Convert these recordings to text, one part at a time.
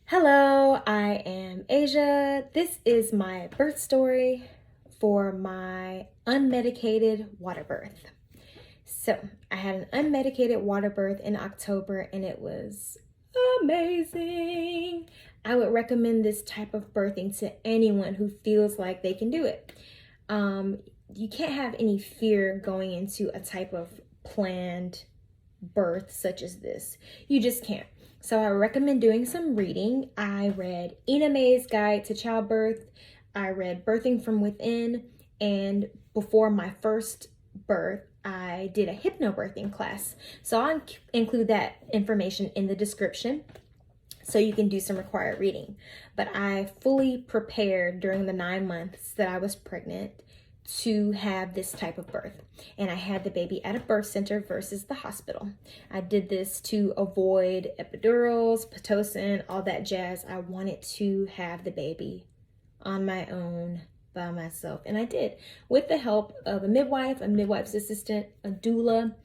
Hello, I am Asia. This is my birth story for my unmedicated water birth. So, I had an unmedicated water birth in October and it was amazing. I would recommend this type of birthing to anyone who feels like they can do it. You can't have any fear going into a type of planned birth such as this. You just can't. So I recommend doing some reading. I read Ina May's Guide to Childbirth. I read Birthing from Within. And before my first birth, I did a hypnobirthing class. So I'll include that information in the description so you can do some required reading. But I fully prepared during the 9 months that I was pregnant to have this type of birth. And I had the baby at a birth center versus the hospital. I did this to avoid epidurals, Pitocin, all that jazz. I wanted to have the baby on my own by myself. And I did, with the help of a midwife's assistant, a doula,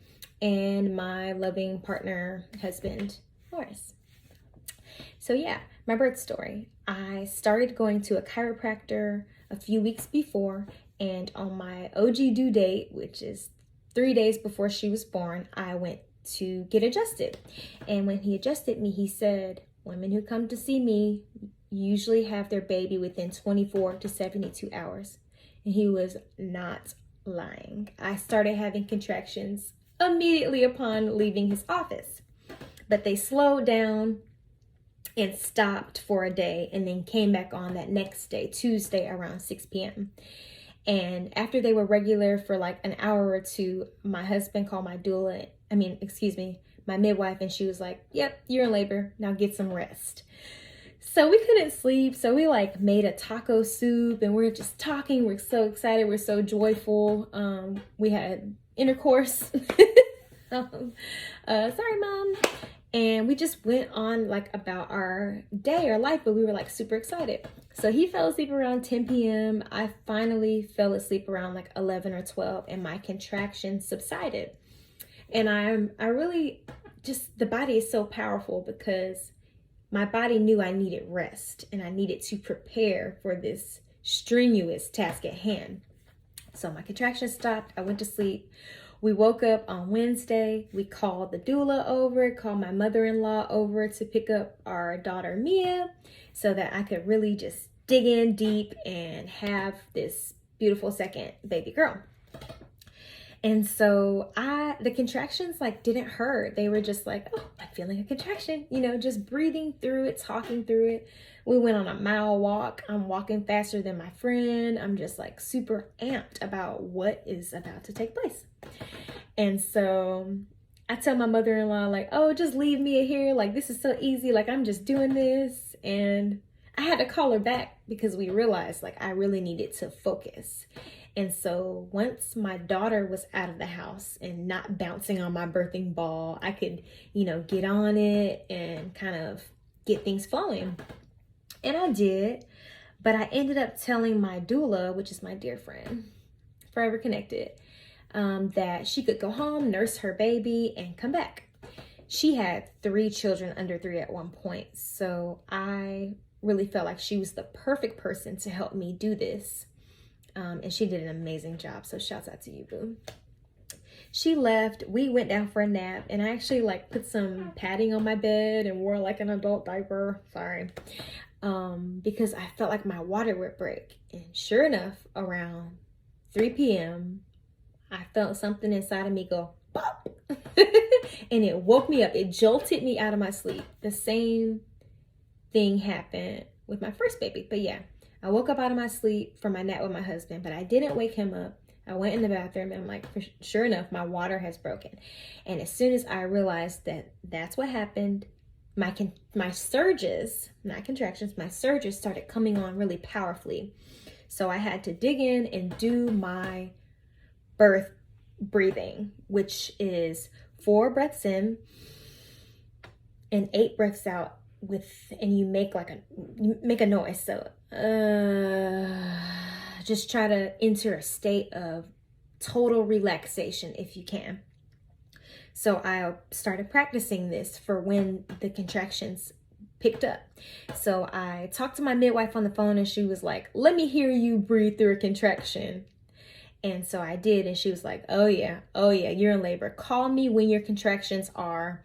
and my loving partner, husband, Morris. So yeah, my birth story. I started going to a chiropractor a few weeks before, and on my OG due date, which is 3 days before she was born, I went to get adjusted. And when he adjusted me, he said, women who come to see me usually have their baby within 24 to 72 hours. And he was not lying. I started having contractions immediately upon leaving his office, but they slowed down and stopped for a day and then came back on that next day, Tuesday, around 6 p.m. And after they were regular for like an hour or two, my husband called my my midwife, and she was like, yep, you're in labor. Now get some rest. So we couldn't sleep. So we made a taco soup and we're just talking. We're so excited. We're so joyful. We had intercourse. Sorry, Mom. And we just went on about our day or life, but we were super excited. So he fell asleep around 10 p.m. I finally fell asleep around 11 or 12, and my contractions subsided. And I really just, the body is so powerful because my body knew I needed rest and I needed to prepare for this strenuous task at hand. So my contractions stopped. I went to sleep. We woke up on Wednesday. We called the doula over, called my mother-in-law over to pick up our daughter Mia so that I could really just dig in deep and have this beautiful second baby girl. And so the contractions didn't hurt. They were just oh, I'm feeling a contraction, just breathing through it, talking through it. We went on a mile walk. I'm walking faster than my friend. I'm just super amped about what is about to take place. And so I tell my mother-in-law oh, just leave me here. This is so easy. I'm just doing this. And I had to call her back because we realized I really needed to focus. And so once my daughter was out of the house and not bouncing on my birthing ball, I could, get on it and kind of get things flowing. And I did, but I ended up telling my doula, which is my dear friend, Forever Connected, that she could go home, nurse her baby, and come back. She had 3 children under 3 at one point, so I really felt like she was the perfect person to help me do this. And she did an amazing job, so shouts out to you, boo. She left, we went down for a nap, and I actually put some padding on my bed and wore an adult diaper, sorry, because I felt like my water would break. And sure enough, around 3 p.m., I felt something inside of me go pop, and it woke me up. It jolted me out of my sleep. The same thing happened with my first baby, but yeah. I woke up out of my sleep from my nap with my husband, but I didn't wake him up. I went in the bathroom and I'm sure enough, my water has broken. And as soon as I realized that that's what happened, my surges, not contractions, my surges started coming on really powerfully. So I had to dig in and do my birth breathing, which is 4 breaths in and 8 breaths out and you make a noise. So just try to enter a state of total relaxation if you can. So I started practicing this for when the contractions picked up. So I talked to my midwife on the phone, and she was like, let me hear you breathe through a contraction. And so I did, and she was like, oh yeah, you're in labor. Call me when your contractions are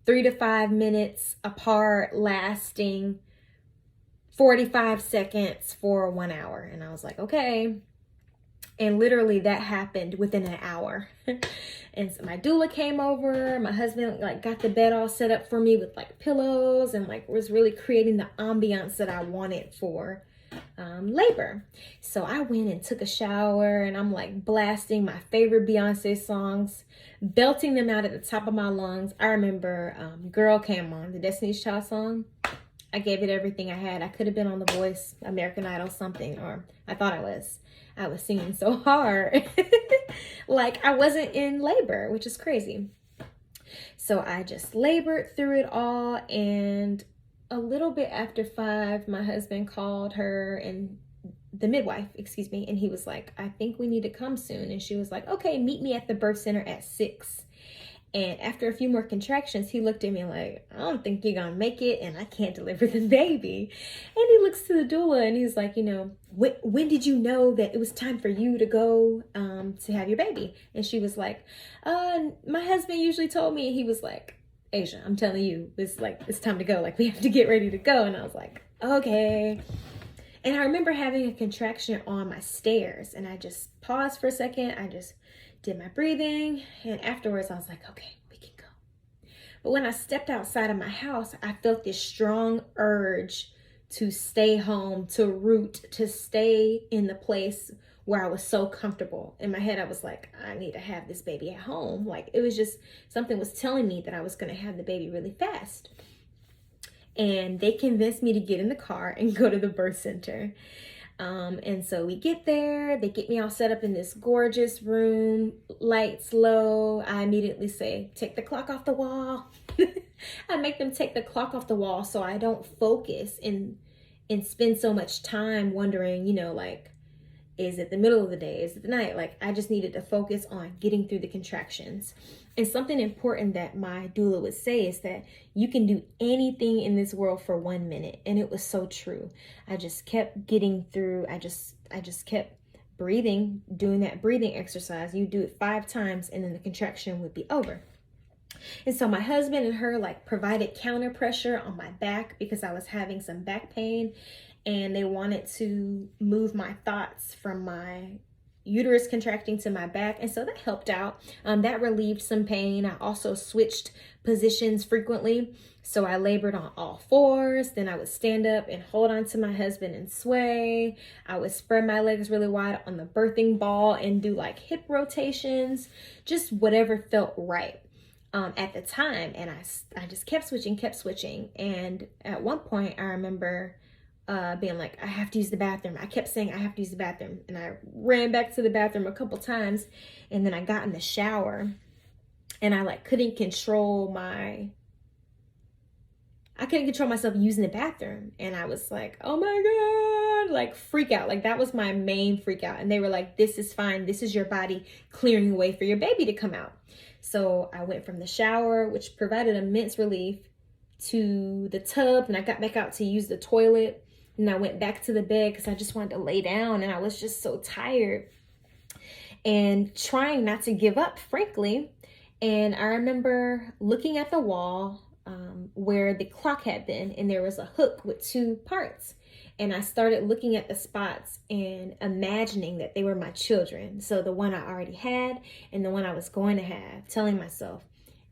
3 to 5 minutes apart, lasting 45 seconds for 1 hour. And I was like, okay. And literally that happened within an hour. And so my doula came over. My husband like got the bed all set up for me with like pillows, and like was really creating the ambiance that I wanted for labor. So I went and took a shower, and I'm like blasting my favorite Beyonce songs, belting them out at the top of my lungs. I remember Girl Came On, the Destiny's Child song. I gave it everything I had. I could have been on The Voice, American Idol, something, or I thought I was. I was singing so hard. Like I wasn't in labor, which is crazy. So I just labored through it all, and a little bit after 5, my husband called her, and the midwife, excuse me, and he was like, I think we need to come soon. And she was like, okay, meet me at the birth center at 6. And after a few more contractions, he looked at me like, I don't think you're gonna make it, and I can't deliver the baby. And he looks to the doula, and he's like, you know, when did you know that it was time for you to go to have your baby? And she was like, my husband usually told me. He was like, Asia, I'm telling you, it's time to go. Like, we have to get ready to go. And I was like, okay. And I remember having a contraction on my stairs, and I just paused for a second. I just did my breathing, and afterwards I was like, okay, we can go. But when I stepped outside of my house, I felt this strong urge to stay home, to root, to stay in the place where I was so comfortable. In my head, I was like, I need to have this baby at home. Like, it was just, something was telling me that I was going to have the baby really fast. And they convinced me to get in the car and go to the birth center. And so we get there, they get me all set up in this gorgeous room, lights low. I immediately say, take the clock off the wall. I make them take the clock off the wall so I don't focus and spend so much time wondering, you know, like, is it the middle of the day? Is it the night? Like, I just needed to focus on getting through the contractions. And something important that my doula would say is that you can do anything in this world for 1 minute. And it was so true. I just kept getting through. I just kept breathing, doing that breathing exercise. You do it 5 times, and then the contraction would be over. And so my husband and her like provided counter pressure on my back because I was having some back pain, and they wanted to move my thoughts from my uterus contracting to my back. And so that helped out. That relieved some pain. I also switched positions frequently. So I labored on all 4s. Then I would stand up and hold on to my husband and sway. I would spread my legs really wide on the birthing ball and do like hip rotations, just whatever felt right at the time. And I just kept switching. And at one point I remember being like, I have to use the bathroom. I kept saying I have to use the bathroom, and I ran back to the bathroom a couple times, and then I got in the shower, and I like couldn't control myself using the bathroom, and I was like, oh my God, like freak out. Like that was my main freak out. And they were like, this is fine. This is your body clearing a way for your baby to come out. So I went from the shower, which provided immense relief, to the tub, and I got back out to use the toilet. And I went back to the bed because I just wanted to lay down, and I was just so tired and trying not to give up, frankly. And I remember looking at the wall where the clock had been, and there was a hook with 2 parts. And I started looking at the spots and imagining that they were my children. So the one I already had and the one I was going to have, telling myself,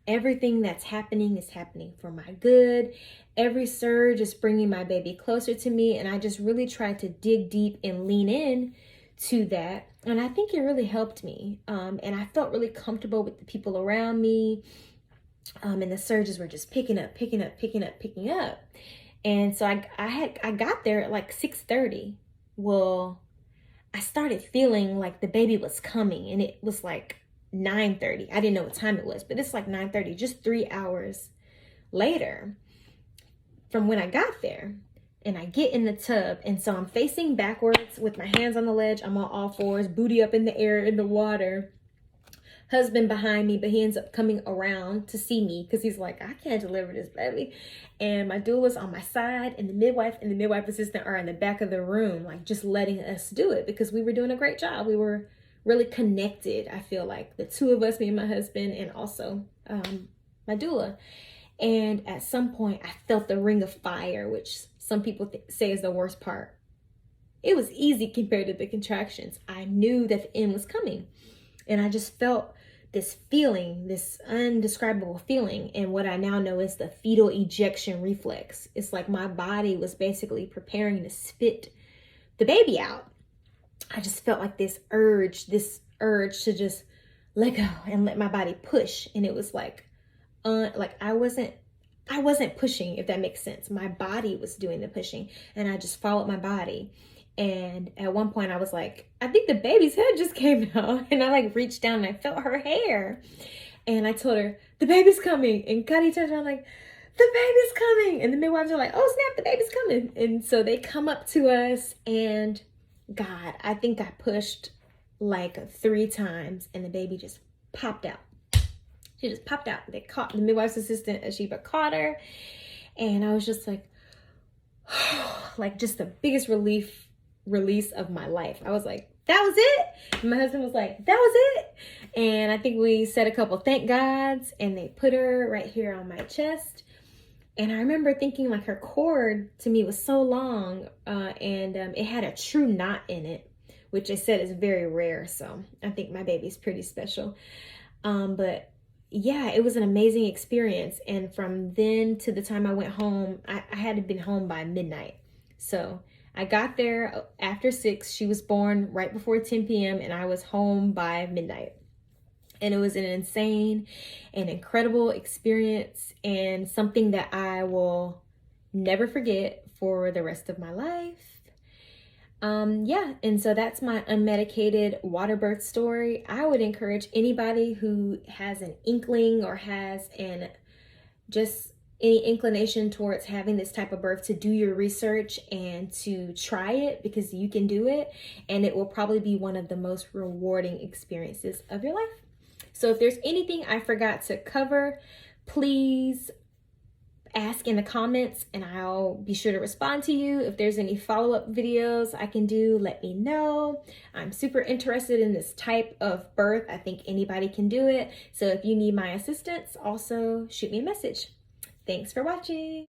everything that's happening is happening for my good. Every surge is bringing my baby closer to me. And I just really tried to dig deep and lean in to that. And I think it really helped me. And I felt really comfortable with the people around me. And the surges were just picking up. And so I got there at like 6:30. Well, I started feeling like the baby was coming, and it was like 9:30. I didn't know what time it was, but it's like 9:30, just 3 hours later from when I got there. And I get in the tub, and so I'm facing backwards with my hands on the ledge. I'm on all 4s, booty up in the air in the water. husband behind me, but he ends up coming around to see me because he's like, I can't deliver this baby. And my doula's on my side, and the midwife and the midwife assistant are in the back of the room, like just letting us do it because we were doing a great job. We were really connected. I feel like the two of us, me and my husband, and also my doula. And at some point I felt the ring of fire, which some people say is the worst part. It was easy compared to the contractions. I knew that the end was coming. And I just felt this feeling, this undescribable feeling. And what I now know is the fetal ejection reflex. It's like my body was basically preparing to spit the baby out. I just felt like this urge to just let go and let my body push. And it was like I wasn't pushing, if that makes sense. My body was doing the pushing, and I just followed my body. And at one point I was like, I think the baby's head just came out. And I like reached down and I felt her hair. And I told her, the baby's coming. And Cuddy turned around like, the baby's coming. And the midwives are like, oh snap, the baby's coming. And so they come up to us, and God, I think I pushed like 3 times and the baby just popped out. She just popped out. They caught the midwife's assistant, Ashiba, caught her. And I was just like, like just the biggest release of my life. I was like, that was it. And my husband was like, that was it. And I think we said a couple thank gods, and they put her right here on my chest. And I remember thinking like her cord to me was so long, and it had a true knot in it, which they said is very rare. So I think my baby's pretty special. But yeah, it was an amazing experience. And from then to the time I went home, I had to been home by midnight. So I got there after 6. She was born right before 10 p.m. and I was home by midnight. And it was an insane and incredible experience, and something that I will never forget for the rest of my life. Yeah, and so that's my unmedicated water birth story. I would encourage anybody who has an inkling or has just any inclination towards having this type of birth to do your research and to try it, because you can do it, and it will probably be one of the most rewarding experiences of your life. So if there's anything I forgot to cover, please ask in the comments and I'll be sure to respond to you. If there's any follow-up videos I can do, let me know. I'm super interested in this type of birth. I think anybody can do it. So if you need my assistance, also shoot me a message. Thanks for watching.